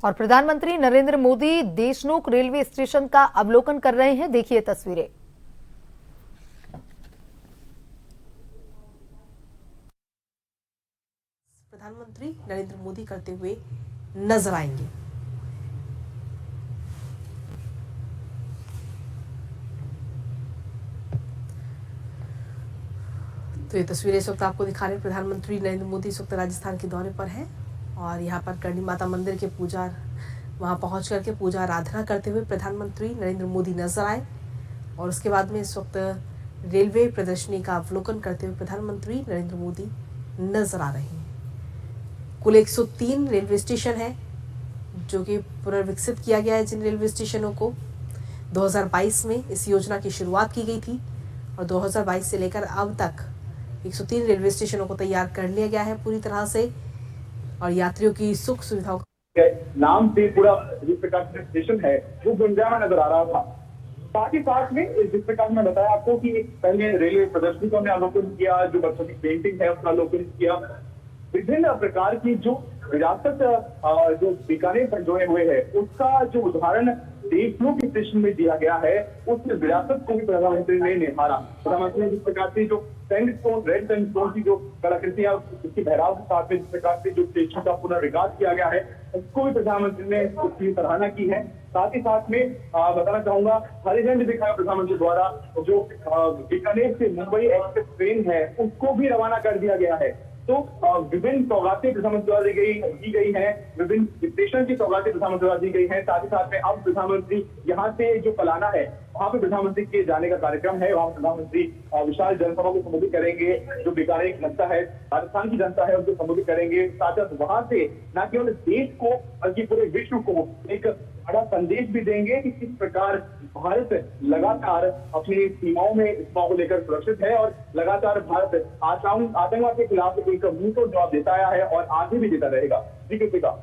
और प्रधानमंत्री Narendra Modi Deshnok railway station का अवलोकन कर रहे हैं। देखिए तस्वीरें। प्रधानमंत्री नरेंद्र मोदी करते हुए नजर आएंगे। तो ये तस्वीरें इस वक्त आपको दिखा रहे हैं। प्रधानमंत्री नरेंद्र मोदी इस वक्त राजस्थान के दौरे पर हैं और यहाँ पर करणी माता मंदिर के पूजा वहाँ पहुँच करके पूजा आराधना करते हुए प्रधानमंत्री नरेंद्र मोदी नजर आए और उसके बाद में इस वक्त रेलवे प्रदर्शनी का अवलोकन करते हुए प्रधानमंत्री नरेंद्र मोदी नजर आ रहे हैं। कुल 103 रेलवे स्टेशन है जो कि पुनर्विकसित किया गया है। जिन रेलवे स्टेशनों को 2022 में इस योजना की शुरुआत की गई थी और 2022 से लेकर अब तक 103 रेलवे स्टेशनों को तैयार कर लिया गया है पूरी तरह से और यात्रियों की सुख सुविधाओं नाम से पूरा जिस प्रकार से स्टेशन है वो गुंजायमान नजर आ रहा था। साथ ही साथ में जिस प्रकार में बताया आपको कि पहले रेलवे प्रदर्शनी को हमने अवलोकन किया, जो बच्चों की पेंटिंग है उसका अवलोकन किया, विभिन्न प्रकार की जो विरासत जो बीकानेर संजोए हुए है उसका जो उदाहरण देशनोक स्टेशन में दिया गया है उस विरासत को भी प्रधानमंत्री ने निहारा। प्रधानमंत्री ने जिस प्रकार से जो सैंडस्टोन, रेड सैंडस्टोन की जो कलाकृतियां उसकी बहराव के साथ में जिस प्रकार से जो स्टेशन का पुनर्विकास किया गया है उसको भी प्रधानमंत्री ने उसकी सराहना की है। साथ ही साथ में बताना चाहूंगा हरी झंडी दिखाया प्रधानमंत्री द्वारा जो बीकानेर से मुंबई एक्सप्रेस ट्रेन है उसको भी रवाना कर दिया गया है। तो विभिन्न सौगातें प्रधानमंत्री द्वारा दी गई है, विभिन्न स्टेशन की सौगातें प्रधानमंत्री द्वारा दी गई है। साथ ही साथ में अब प्रधानमंत्री यहाँ से जो पलाना है वहाँ पे प्रधानमंत्री के जाने का कार्यक्रम है। वहाँ प्रधानमंत्री विशाल जनसभा को संबोधित करेंगे। जो बीकानेर की जनता है, राजस्थान की जनता है उनको संबोधित करेंगे। साथ ही वहाँ से न केवल देश को बल्कि पूरे विश्व को एक बड़ा संदेश भी देंगे कि किस प्रकार भारत लगातार अपनी सीमाओं में सीमाओं को लेकर सुरक्षित है और लगातार भारत आतंकवाद के खिलाफ एक मुंहतोड़ जवाब देता आया है और आगे भी देता रहेगा। जी कृतिका।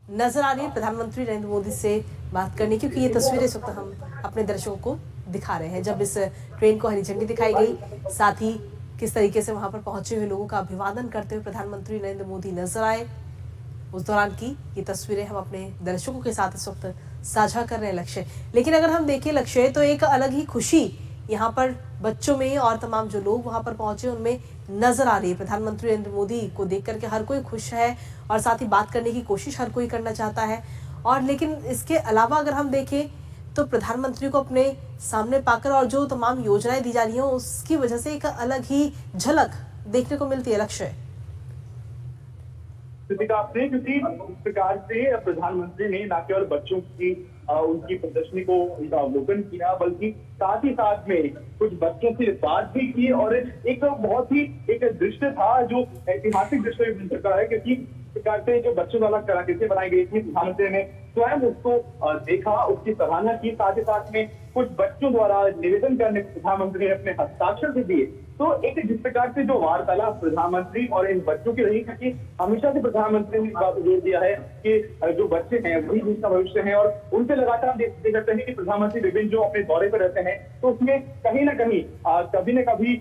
नजर आ रही है प्रधानमंत्री नरेंद्र मोदी से बात करने, क्योंकि ये तस्वीरें इस वक्त हम अपने दर्शकों को दिखा रहे हैं। जब इस ट्रेन को हरी झंडी दिखाई गई, साथ ही किस तरीके से वहां पर पहुंचे हुए लोगों का अभिवादन करते हुए प्रधानमंत्री नरेंद्र मोदी नजर आए, उस दौरान की ये तस्वीरें हम अपने दर्शकों के साथ इस वक्त साझा कर रहे हैं लक्ष्य। लेकिन अगर हम देखें लक्ष्य तो एक अलग ही खुशी यहाँ पर बच्चों में और तमाम जो लोग वहां पर पहुंचे उनमें नजर आ रही है। प्रधानमंत्री नरेंद्र मोदी को देख करके हर कोई खुश है और साथ ही बात करने की कोशिश हर कोई करना चाहता है। और लेकिन इसके अलावा अगर हम देखें तो प्रधानमंत्री को अपने सामने पाकर और जो तमाम योजनाएं दी जा रही हैं उसकी वजह से एक अलग ही झलक देखने को मिलती है लक्ष्य। आपने क्योंकि इस प्रकार से प्रधानमंत्री ने न केवल बच्चों की उनकी प्रदर्शनी को उनका अवलोकन किया बल्कि साथ ही साथ में कुछ बच्चों से बात भी की और एक बहुत ही एक दृश्य था जो ऐतिहासिक दृश्य बन सकता है, क्योंकि प्रकार से जो बच्चों द्वारा कलाकृतियां बनाई गई थी प्रधानमंत्री ने स्वयं उसको देखा, उसकी सराहना की। साथ ही साथ में कुछ बच्चों द्वारा निवेदन करने प्रधानमंत्री ने अपने हस्ताक्षर भी दिए। तो एक जिस प्रकार से जो वार्तालाप प्रधानमंत्री और इन बच्चों की रही, क्योंकि हमेशा से प्रधानमंत्री ने बात जोर दिया है कि जो बच्चे हैं वही देश का भविष्य है और उनसे लगातार हम देखते करते हैं कि प्रधानमंत्री विभिन्न जो अपने दौरे पर रहते हैं तो उसमें कहीं ना कहीं कभी न कभी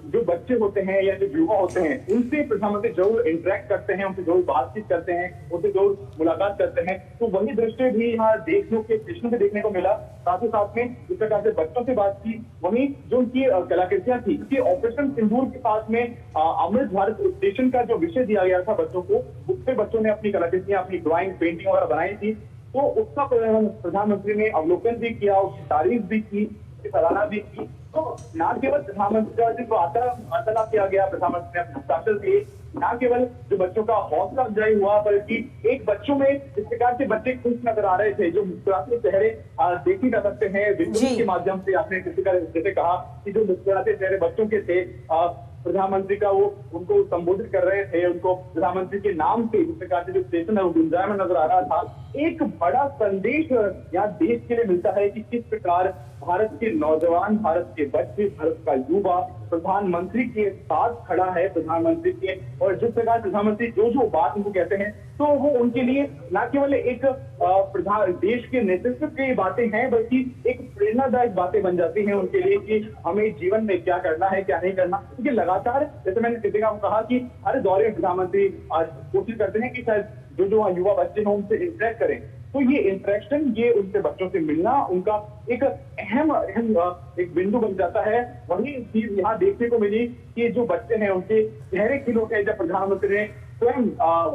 जो बच्चे होते हैं या जो युवा होते हैं उनसे प्रधानमंत्री जरूर इंटरेक्ट करते हैं, उनसे जरूर बातचीत करते हैं, उनसे जरूर मुलाकात करते हैं। तो वही दृश्य भी यहाँ देखने के स्टेशन पे देखने को मिला। साथ ही साथ में जिस प्रकार से बच्चों से बात की, वहीं जो उनकी कलाकृतियां थी, उसकी ऑपरेशन सिंदूर के साथ में अमृत भारत स्टेशन का जो विषय दिया गया था बच्चों को, उस पे बच्चों ने अपनी कलाकृतियां, अपनी ड्राइंग, पेंटिंग वगैरह बनाई थी। तो उसका प्रधानमंत्री ने अवलोकन भी किया, उसकी तारीफ भी की, उसकी सराहना भी की। तो न केवल प्रधानमंत्री जो वार्तालाप किया गया, प्रधानमंत्री ने अपने हस्ताक्षर दिए, न केवल जो बच्चों का हौसला अफजाई हुआ बल्कि एक बच्चों में इस प्रकार से बच्चे खुश नजर आ रहे थे, जो मुस्कुराते चेहरे देखे जा सकते हैं विजुअल के माध्यम से। आपने किसी का जैसे कहा कि जो मुस्कुराते चेहरे बच्चों के थे, प्रधानमंत्री का वो उनको संबोधित कर रहे थे, उनको प्रधानमंत्री के नाम से जिस प्रकार से जो स्टेशन है वो गुंजायमान नजर आ रहा था। एक बड़ा संदेश यहाँ देश के लिए मिलता है कि किस प्रकार भारत के नौजवान, भारत के बच्चे, भारत का युवा प्रधानमंत्री के साथ खड़ा है, प्रधानमंत्री के, और जिस प्रकार प्रधानमंत्री जो जो बात उनको कहते हैं तो वो उनके लिए न केवल एक प्रधान देश के नेतृत्व की बातें हैं बल्कि एक प्रेरणादायक बातें बन जाती हैं उनके लिए कि हमें जीवन में क्या करना है, क्या नहीं करना। क्योंकि लगातार, जैसे मैंने कृतिका को कहा कि हर दौरे में प्रधानमंत्री आज कोशिश करते हैं कि शायद जो युवा बच्चे हैं उनसे इंटरेक्ट करें। तो ये इंटरेक्शन, ये उनसे बच्चों से मिलना उनका एक अहम एक बिंदु बन जाता है। वही चीज यहाँ देखने को मिली कि जो बच्चे हैं उनके चेहरे खिल उठे जब प्रधानमंत्री ने स्वयं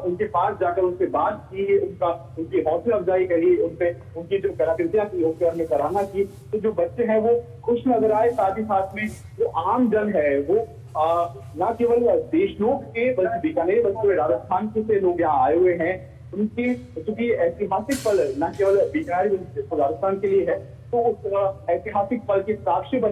उनके पास जाकर उनसे बात की, उनकी हौसला अफजाई करी, उनकी जो कलाकृतियां की उसके हमने सराहना की। तो जो बच्चे हैं वो खुश नजर आए। साथ ही साथ में जो आम जन है वो न केवल देशनोक के बल्कि बीकानेर, बल्कि राजस्थान से लोग यहाँ आए हुए हैं। उनकी चूंकि ऐतिहासिक पल न केवल बीकानेर राजस्थान के लिए है, तो उस ऐतिहासिक पल के साक्षी बन